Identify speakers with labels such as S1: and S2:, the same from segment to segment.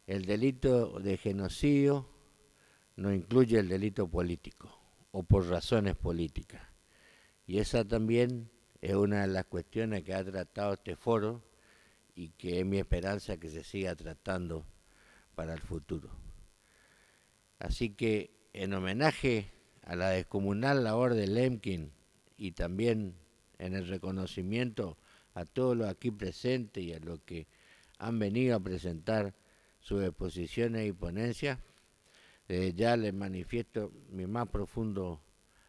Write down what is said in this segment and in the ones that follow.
S1: El delito de genocidio no incluye el delito político o por razones políticas. Y esa también es una de las cuestiones que ha tratado este foro y que es mi esperanza que se siga tratando para el futuro. Así que en homenaje a la descomunal labor de Lemkin y también en el reconocimiento a todos los aquí presentes y a los que han venido a presentar sus exposiciones y ponencias, desde ya les manifiesto mi más profundo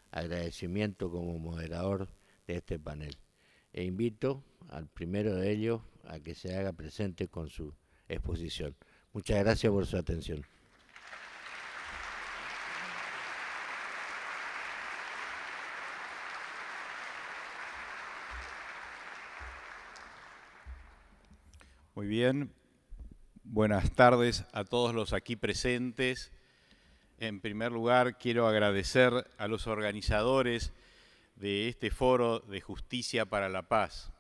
S1: agradecimiento como moderador de este panel e invito al primero de ellos a que se haga presente con su exposición. Muchas gracias por su atención.
S2: Muy bien, buenas tardes a todos los aquí presentes. En primer lugar, quiero agradecer a los organizadores de este foro de Justicia para la Paz.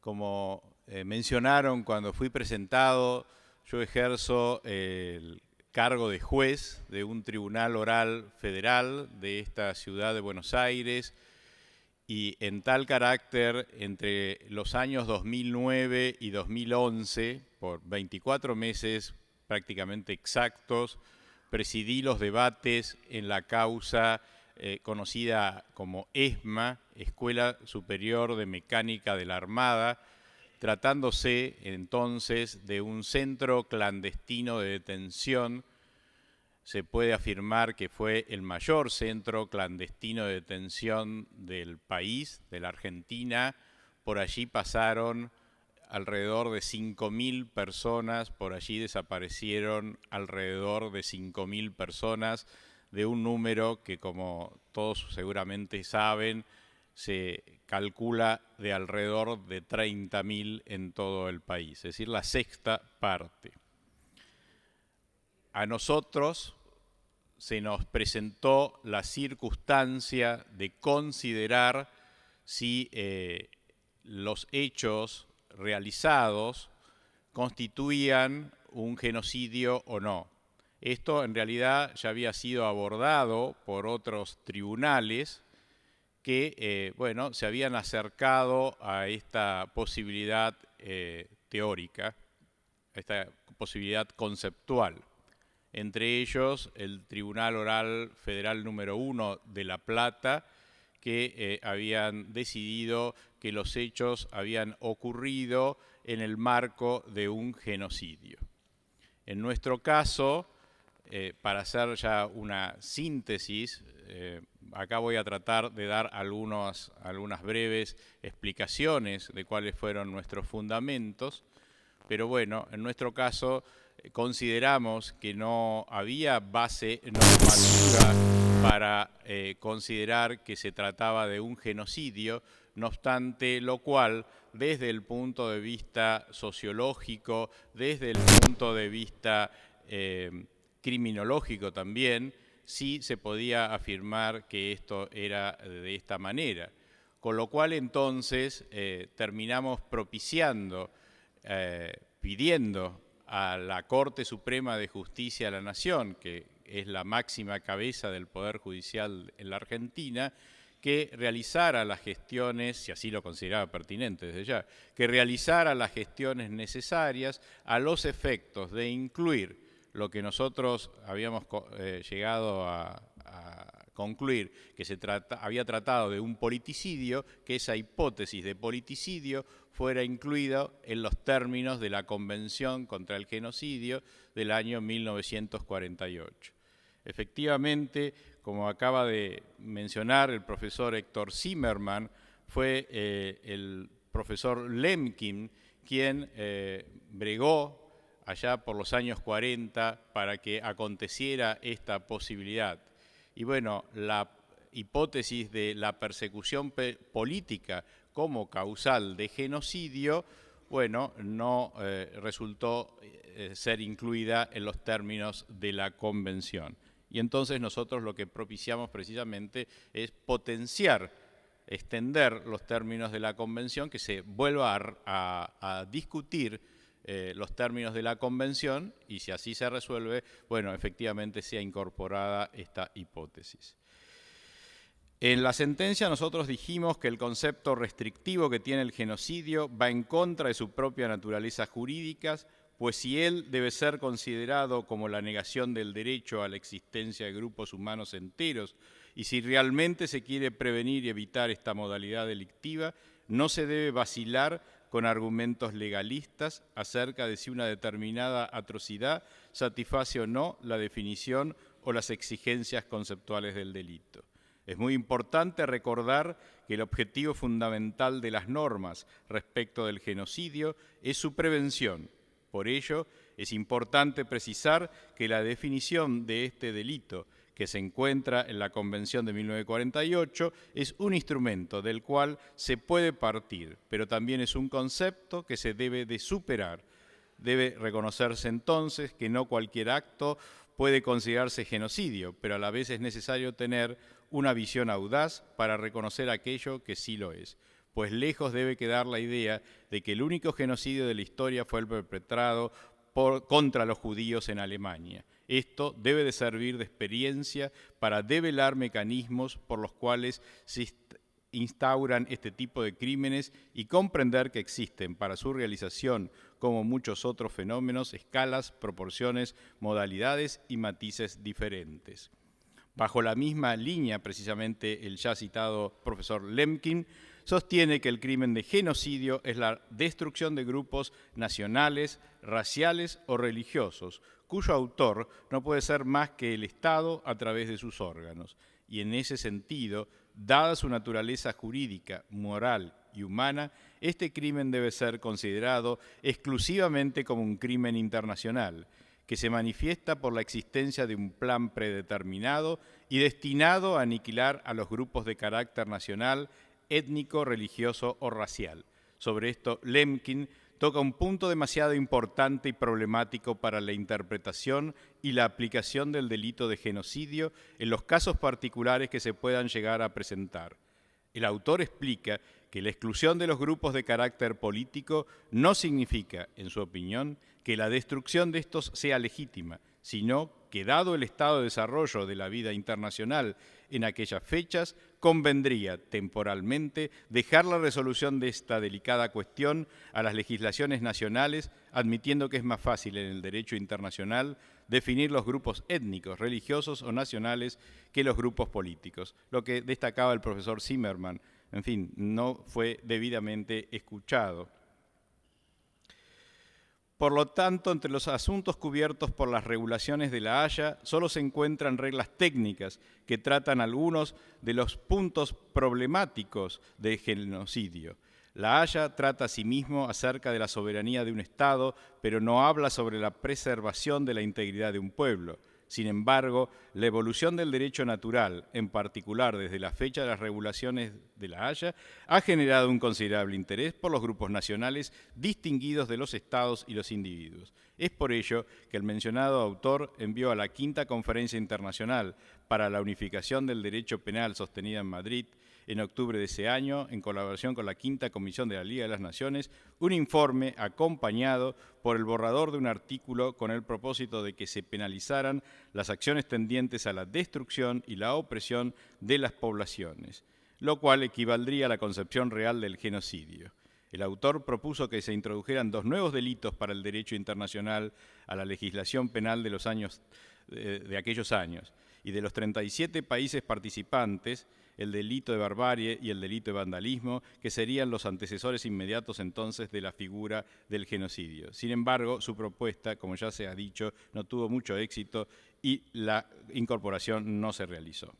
S2: Como mencionaron cuando fui presentado, yo ejerzo el cargo de juez de un tribunal oral federal de esta ciudad de Buenos Aires, y en tal carácter, entre los años 2009 y 2011, por 24 meses prácticamente exactos, presidí los debates en la causa conocida como ESMA, Escuela Superior de Mecánica de la Armada, tratándose entonces de un centro clandestino de detención. Se puede afirmar que fue el mayor centro clandestino de detención del país, de la Argentina. Por allí pasaron alrededor de 5.000 personas, por allí desaparecieron alrededor de 5.000 personas, de un número que, como todos seguramente saben, se calcula de alrededor de 30.000 en todo el país, es decir, la sexta parte. A nosotros se nos presentó la circunstancia de considerar si los hechos realizados constituían un genocidio o no. Esto en realidad ya había sido abordado por otros tribunales que se habían acercado a esta posibilidad teórica, a esta posibilidad conceptual. Entre ellos el Tribunal Oral Federal número 1 de La Plata, que habían decidido que los hechos habían ocurrido en el marco de un genocidio. En nuestro caso, para hacer ya una síntesis, acá voy a tratar de dar algunas breves explicaciones de cuáles fueron nuestros fundamentos, pero bueno, en nuestro caso consideramos que no había base normativa para considerar que se trataba de un genocidio, no obstante lo cual, desde el punto de vista sociológico, desde el punto de vista criminológico también, sí se podía afirmar que esto era de esta manera. Con lo cual entonces terminamos propiciando, pidiendo a la Corte Suprema de Justicia de la Nación, que es la máxima cabeza del Poder Judicial en la Argentina, que realizara las gestiones, si así lo consideraba pertinente desde ya, que realizara las gestiones necesarias a los efectos de incluir lo que nosotros habíamos llegado a concluir, que había tratado de un politicidio, que esa hipótesis de politicidio fuera incluida en los términos de la Convención contra el Genocidio del año 1948. Efectivamente, como acaba de mencionar el profesor Héctor Zimmermann, fue el profesor Lemkin quien bregó allá por los años 40 para que aconteciera esta posibilidad. Y bueno, la hipótesis de la persecución política como causal de genocidio, bueno, no resultó ser incluida en los términos de la Convención. Y entonces nosotros lo que propiciamos precisamente es potenciar, extender los términos de la Convención, que se vuelva a discutir los términos de la Convención y si así se resuelve, bueno, efectivamente sea incorporada esta hipótesis. En la sentencia nosotros dijimos que el concepto restrictivo que tiene el genocidio va en contra de su propia naturaleza jurídica, pues si él debe ser considerado como la negación del derecho a la existencia de grupos humanos enteros, y si realmente se quiere prevenir y evitar esta modalidad delictiva, no se debe vacilar con argumentos legalistas acerca de si una determinada atrocidad satisface o no la definición o las exigencias conceptuales del delito. Es muy importante recordar que el objetivo fundamental de las normas respecto del genocidio es su prevención. Por ello, es importante precisar que la definición de este delito que se encuentra en la Convención de 1948 es un instrumento del cual se puede partir, pero también es un concepto que se debe de superar. Debe reconocerse entonces que no cualquier acto puede considerarse genocidio, pero a la vez es necesario tener una visión audaz para reconocer aquello que sí lo es, pues lejos debe quedar la idea de que el único genocidio de la historia fue el perpetrado contra los judíos en Alemania. Esto debe de servir de experiencia para develar mecanismos por los cuales se instauran este tipo de crímenes y comprender que existen para su realización, como muchos otros fenómenos, escalas, proporciones, modalidades y matices diferentes. Bajo la misma línea, precisamente el ya citado profesor Lemkin sostiene que el crimen de genocidio es la destrucción de grupos nacionales, raciales o religiosos, cuyo autor no puede ser más que el Estado a través de sus órganos. Y en ese sentido, dada su naturaleza jurídica, moral y humana, este crimen debe ser considerado exclusivamente como un crimen internacional, que se manifiesta por la existencia de un plan predeterminado y destinado a aniquilar a los grupos de carácter nacional, étnico, religioso o racial. Sobre esto, Lemkin toca un punto demasiado importante y problemático para la interpretación y la aplicación del delito de genocidio en los casos particulares que se puedan llegar a presentar. El autor explica que la exclusión de los grupos de carácter político no significa, en su opinión, que la destrucción de estos sea legítima, sino que, dado el estado de desarrollo de la vida internacional en aquellas fechas, convendría temporalmente dejar la resolución de esta delicada cuestión a las legislaciones nacionales, admitiendo que es más fácil en el derecho internacional definir los grupos étnicos, religiosos o nacionales que los grupos políticos, lo que destacaba el profesor Zimmerman. En fin, no fue debidamente escuchado. Por lo tanto, entre los asuntos cubiertos por las regulaciones de La Haya, solo se encuentran reglas técnicas que tratan algunos de los puntos problemáticos del genocidio. La Haya trata asimismo acerca de la soberanía de un Estado, pero no habla sobre la preservación de la integridad de un pueblo. Sin embargo, la evolución del derecho natural, en particular desde la fecha de las regulaciones de La Haya, ha generado un considerable interés por los grupos nacionales distinguidos de los estados y los individuos. Es por ello que el mencionado autor envió a la Quinta Conferencia Internacional para la Unificación del Derecho Penal sostenida en Madrid en octubre de ese año, en colaboración con la Quinta Comisión de la Liga de las Naciones, un informe acompañado por el borrador de un artículo con el propósito de que se penalizaran las acciones tendientes a la destrucción y la opresión de las poblaciones, lo cual equivaldría a la concepción real del genocidio. El autor propuso que se introdujeran dos nuevos delitos para el derecho internacional a la legislación penal de aquellos años, y de los 37 países participantes, el delito de barbarie y el delito de vandalismo, que serían los antecesores inmediatos entonces de la figura del genocidio. Sin embargo, su propuesta, como ya se ha dicho, no tuvo mucho éxito y la incorporación no se realizó.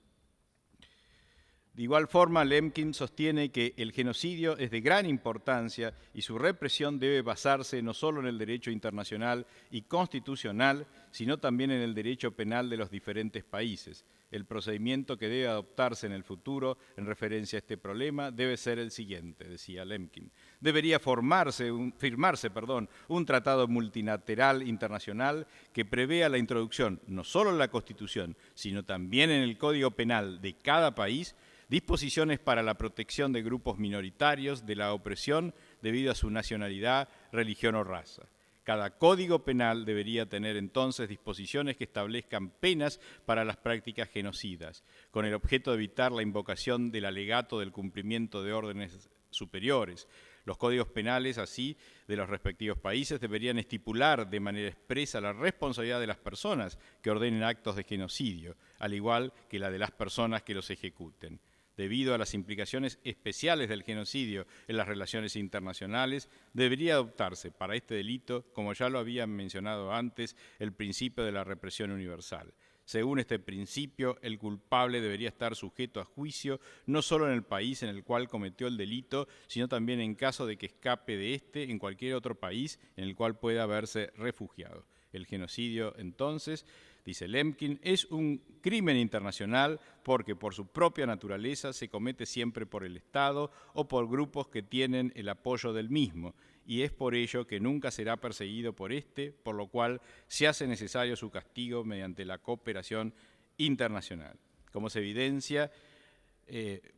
S2: De igual forma, Lemkin sostiene que el genocidio es de gran importancia y su represión debe basarse no solo en el derecho internacional y constitucional, sino también en el derecho penal de los diferentes países. El procedimiento que debe adoptarse en el futuro en referencia a este problema debe ser el siguiente, decía Lemkin. Debería firmarse un tratado multilateral internacional que prevea la introducción, no solo en la Constitución, sino también en el Código Penal de cada país, disposiciones para la protección de grupos minoritarios de la opresión debido a su nacionalidad, religión o raza. Cada código penal debería tener entonces disposiciones que establezcan penas para las prácticas genocidas, con el objeto de evitar la invocación del alegato del cumplimiento de órdenes superiores. Los códigos penales, así, de los respectivos países deberían estipular de manera expresa la responsabilidad de las personas que ordenen actos de genocidio, al igual que la de las personas que los ejecuten. Debido a las implicaciones especiales del genocidio en las relaciones internacionales, debería adoptarse para este delito, como ya lo había mencionado antes, el principio de la represión universal. Según este principio, el culpable debería estar sujeto a juicio no solo en el país en el cual cometió el delito, sino también en caso de que escape de este en cualquier otro país en el cual pueda haberse refugiado. El genocidio, entonces, dice Lemkin, es un crimen internacional porque por su propia naturaleza se comete siempre por el Estado o por grupos que tienen el apoyo del mismo, y es por ello que nunca será perseguido por este, por lo cual se hace necesario su castigo mediante la cooperación internacional. Como se evidencia,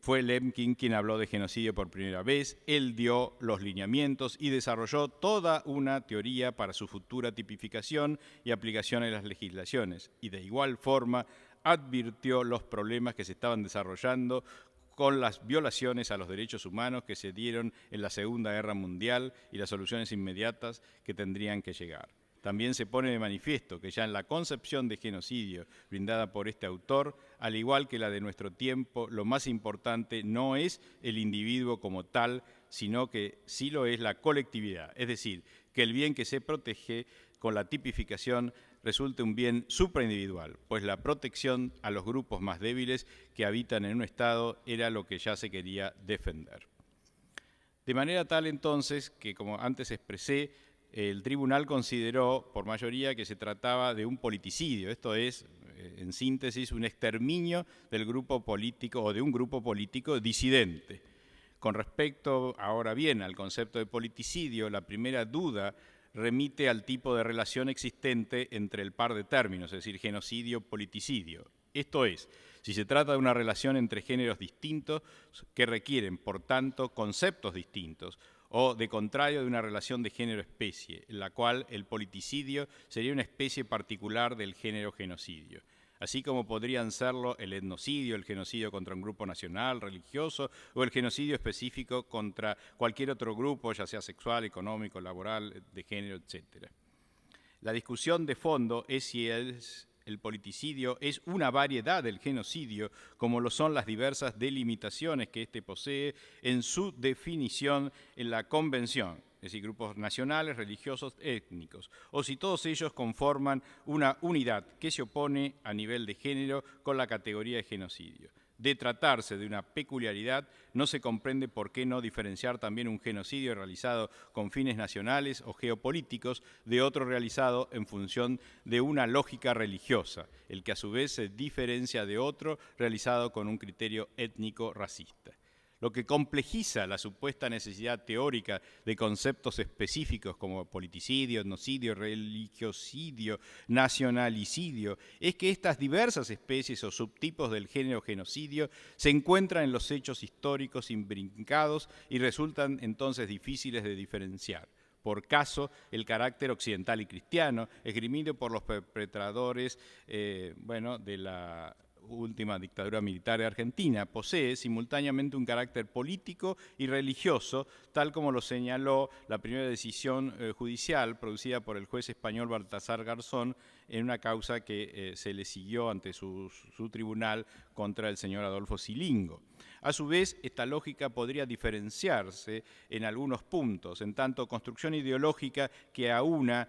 S2: fue Lemkin quien habló de genocidio por primera vez, él dio los lineamientos y desarrolló toda una teoría para su futura tipificación y aplicación en las legislaciones, y de igual forma advirtió los problemas que se estaban desarrollando con las violaciones a los derechos humanos que se dieron en la Segunda Guerra Mundial y las soluciones inmediatas que tendrían que llegar. También se pone de manifiesto que ya en la concepción de genocidio brindada por este autor, al igual que la de nuestro tiempo, lo más importante no es el individuo como tal, sino que sí lo es la colectividad, es decir, que el bien que se protege con la tipificación resulte un bien supraindividual, pues la protección a los grupos más débiles que habitan en un Estado era lo que ya se quería defender. De manera tal entonces que, como antes expresé, el tribunal consideró por mayoría que se trataba de un politicidio, esto es, en síntesis, un exterminio del grupo político o de un grupo político disidente. Con respecto, ahora bien, al concepto de politicidio, la primera duda remite al tipo de relación existente entre el par de términos, es decir, genocidio-politicidio. Esto es, si se trata de una relación entre géneros distintos que requieren, por tanto, conceptos distintos, o de contrario de una relación de género-especie, en la cual el politicidio sería una especie particular del género genocidio, así como podrían serlo el etnocidio, el genocidio contra un grupo nacional, religioso, o el genocidio específico contra cualquier otro grupo, ya sea sexual, económico, laboral, de género, etc. La discusión de fondo es si el politicidio es una variedad del genocidio, como lo son las diversas delimitaciones que éste posee en su definición en la Convención, es decir, grupos nacionales, religiosos, étnicos, o si todos ellos conforman una unidad que se opone a nivel de género con la categoría de genocidio. De tratarse de una peculiaridad, no se comprende por qué no diferenciar también un genocidio realizado con fines nacionales o geopolíticos de otro realizado en función de una lógica religiosa, el que a su vez se diferencia de otro realizado con un criterio étnico racista. Lo que complejiza la supuesta necesidad teórica de conceptos específicos como politicidio, etnocidio, religiosidio, nacionalicidio, es que estas diversas especies o subtipos del género genocidio se encuentran en los hechos históricos imbrincados y resultan entonces difíciles de diferenciar. Por caso, el carácter occidental y cristiano, esgrimido por los perpetradores de la última dictadura militar de Argentina, posee simultáneamente un carácter político y religioso, tal como lo señaló la primera decisión judicial producida por el juez español Baltasar Garzón en una causa que se le siguió ante su tribunal contra el señor Adolfo Silingo. A su vez, esta lógica podría diferenciarse en algunos puntos, en tanto construcción ideológica que aúna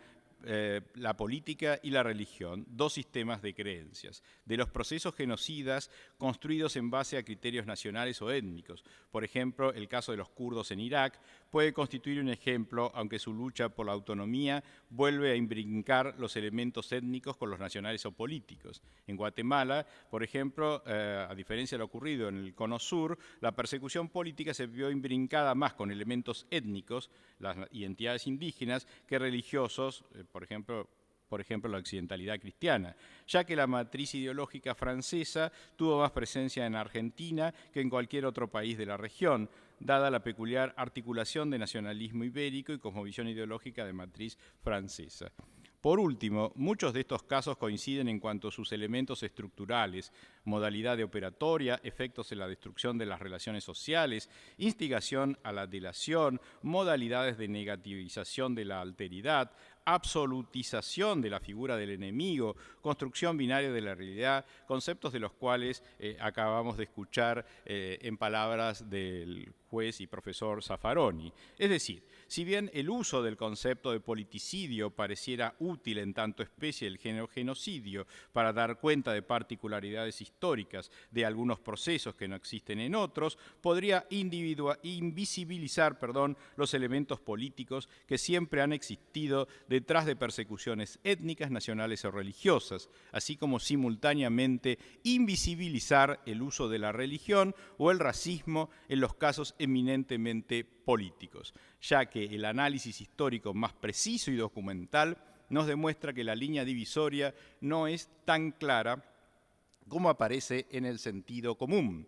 S2: la política y la religión, dos sistemas de creencias, de los procesos genocidas construidos en base a criterios nacionales o étnicos. Por ejemplo, el caso de los kurdos en Irak puede constituir un ejemplo, aunque su lucha por la autonomía vuelve a imbrincar los elementos étnicos con los nacionales o políticos. En Guatemala, por ejemplo, a diferencia de lo ocurrido en el Cono Sur, la persecución política se vio imbrincada más con elementos étnicos, las identidades indígenas, que religiosos, por ejemplo, por ejemplo, la occidentalidad cristiana, ya que la matriz ideológica francesa tuvo más presencia en Argentina que en cualquier otro país de la región, dada la peculiar articulación de nacionalismo ibérico y cosmovisión ideológica de matriz francesa. Por último, muchos de estos casos coinciden en cuanto a sus elementos estructurales, modalidad de operatoria, efectos en la destrucción de las relaciones sociales, instigación a la delación, modalidades de negativización de la alteridad, absolutización de la figura del enemigo, construcción binaria de la realidad, conceptos de los cuales acabamos de escuchar en palabras del juez y profesor Zaffaroni. Es decir, si bien el uso del concepto de politicidio pareciera útil en tanto especie del género genocidio para dar cuenta de particularidades históricas de algunos procesos que no existen en otros, podría invisibilizar los elementos políticos que siempre han existido detrás de persecuciones étnicas, nacionales o religiosas, así como simultáneamente invisibilizar el uso de la religión o el racismo en los casos eminentemente políticos, ya que el análisis histórico más preciso y documental nos demuestra que la línea divisoria no es tan clara como aparece en el sentido común,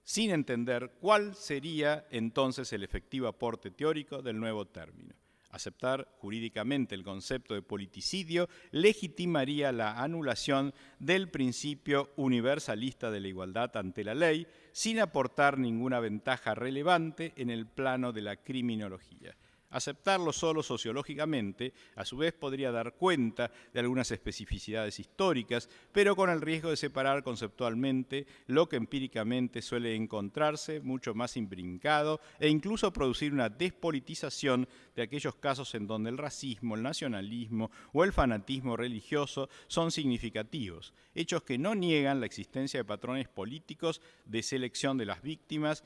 S2: sin entender cuál sería entonces el efectivo aporte teórico del nuevo término. Aceptar jurídicamente el concepto de politicidio legitimaría la anulación del principio universalista de la igualdad ante la ley, sin aportar ninguna ventaja relevante en el plano de la criminología. Aceptarlo solo sociológicamente, a su vez, podría dar cuenta de algunas especificidades históricas, pero con el riesgo de separar conceptualmente lo que empíricamente suele encontrarse mucho más imbrincado e incluso producir una despolitización de aquellos casos en donde el racismo, el nacionalismo o el fanatismo religioso son significativos, hechos que no niegan la existencia de patrones políticos de selección de las víctimas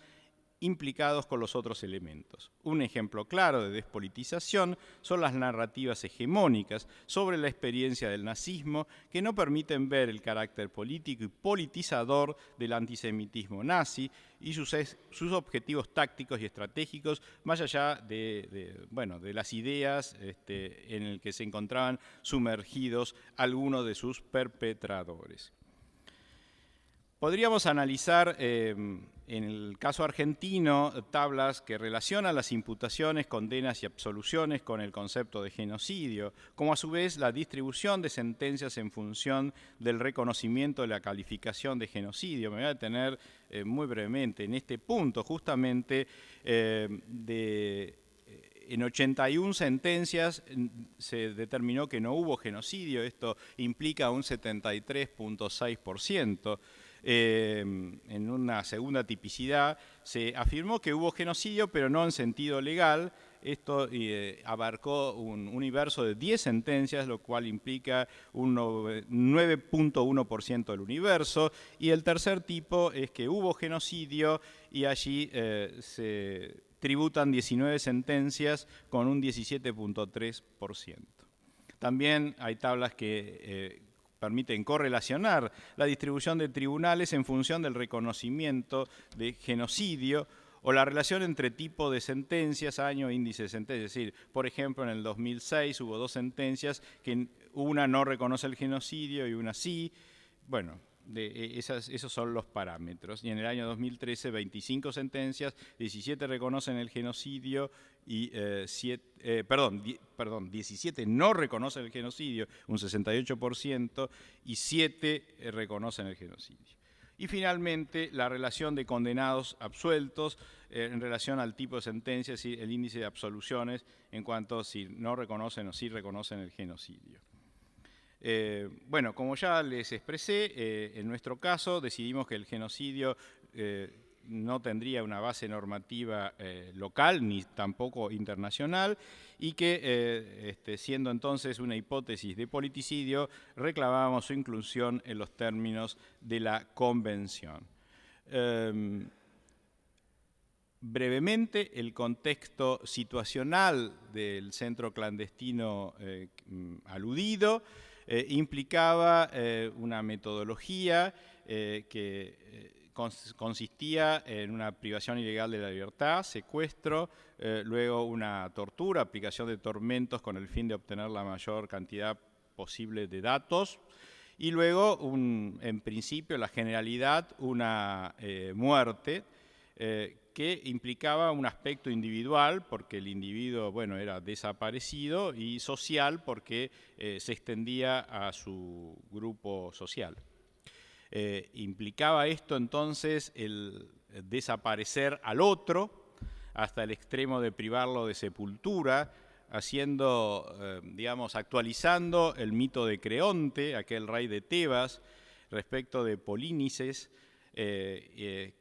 S2: implicados con los otros elementos. Un ejemplo claro de despolitización son las narrativas hegemónicas sobre la experiencia del nazismo que no permiten ver el carácter político y politizador del antisemitismo nazi y sus objetivos tácticos y estratégicos más allá de las ideas en el que se encontraban sumergidos algunos de sus perpetradores. Podríamos analizar en el caso argentino tablas que relacionan las imputaciones, condenas y absoluciones con el concepto de genocidio, como a su vez la distribución de sentencias en función del reconocimiento de la calificación de genocidio. Me voy a detener muy brevemente en este punto, justamente en 81 sentencias se determinó que no hubo genocidio, esto implica un 73.6%. En una segunda tipicidad se afirmó que hubo genocidio, pero no en sentido legal. Esto abarcó un universo de 10 sentencias, lo cual implica un 9.1% del universo. Y el tercer tipo es que hubo genocidio y allí se tributan 19 sentencias con un 17.3%. También hay tablas que permiten correlacionar la distribución de tribunales en función del reconocimiento de genocidio o la relación entre tipo de sentencias, año, índice de sentencia. Es decir, por ejemplo, en el 2006 hubo 2 sentencias que una no reconoce el genocidio y una sí. Bueno, esos son los parámetros. Y en el año 2013, 25 sentencias, 17 reconocen el genocidio y 17 no reconocen el genocidio, un 68%, y 7 reconocen el genocidio. Y finalmente, la relación de condenados absueltos en relación al tipo de sentencias y el índice de absoluciones en cuanto a si no reconocen o sí reconocen el genocidio. Bueno, como ya les expresé, en nuestro caso decidimos que el genocidio no tendría una base normativa local ni tampoco internacional y que, siendo entonces una hipótesis de politicidio, reclamábamos su inclusión en los términos de la Convención. Brevemente, el contexto situacional del centro clandestino aludido implicaba una metodología que consistía en una privación ilegal de la libertad, secuestro, luego una tortura, aplicación de tormentos con el fin de obtener la mayor cantidad posible de datos, y luego, en principio, la generalidad, una muerte que implicaba un aspecto individual, porque el individuo, bueno, era desaparecido, y social, porque se extendía a su grupo social. Implicaba esto entonces el desaparecer al otro hasta el extremo de privarlo de sepultura, haciendo, digamos, actualizando el mito de Creonte, aquel rey de Tebas, respecto de Polínices, que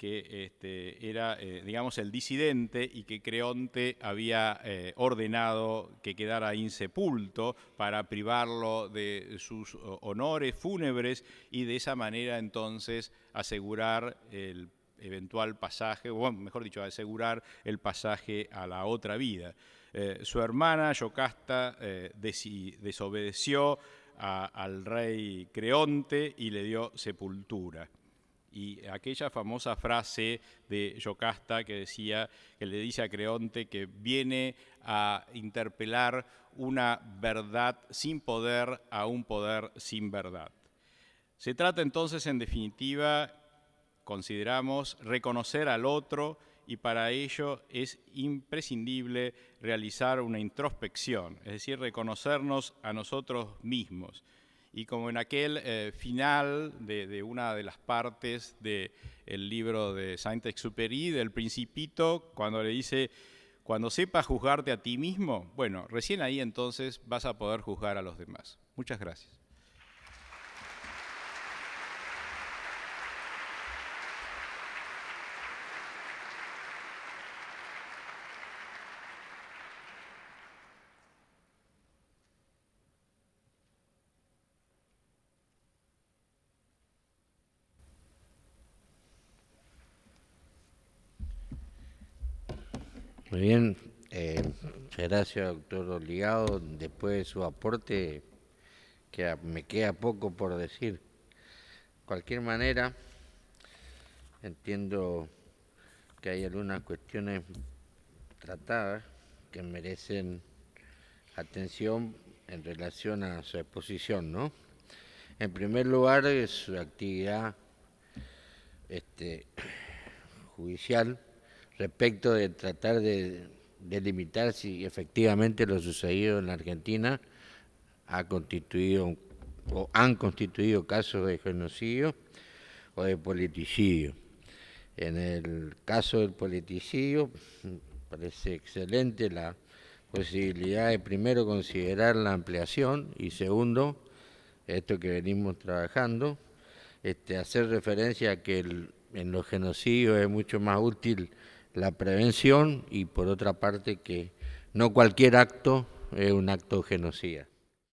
S2: era, digamos, el disidente y que Creonte había ordenado que quedara insepulto para privarlo de sus honores fúnebres y de esa manera entonces asegurar el eventual pasaje, o mejor dicho, asegurar el pasaje a la otra vida. Su hermana Yocasta desobedeció al rey Creonte y le dio sepultura. Y aquella famosa frase de Yocasta que le dice a Creonte que viene a interpelar una verdad sin poder a un poder sin verdad. Se trata entonces, en definitiva, consideramos, reconocer al otro, y para ello es imprescindible realizar una introspección, es decir, reconocernos a nosotros mismos. Y como en aquel final de una de las partes del libro de Saint-Exupéry, del Principito, cuando le dice, cuando sepas juzgarte a ti mismo, bueno, recién ahí entonces vas a poder juzgar a los demás. Muchas gracias.
S1: Muy bien, muchas gracias, doctor Obligado. Después de su aporte, me queda poco por decir. De cualquier manera, entiendo que hay algunas cuestiones tratadas que merecen atención en relación a su exposición, ¿no? En primer lugar, su actividad judicial respecto de tratar de delimitar si efectivamente lo sucedido en la Argentina ha constituido o han constituido casos de genocidio o de politicidio. En el caso del politicidio, parece excelente la posibilidad de, primero, considerar la ampliación y, segundo, esto que venimos trabajando, hacer referencia a que en los genocidios es mucho más útil la prevención, y por otra parte que no cualquier acto es un acto genocida.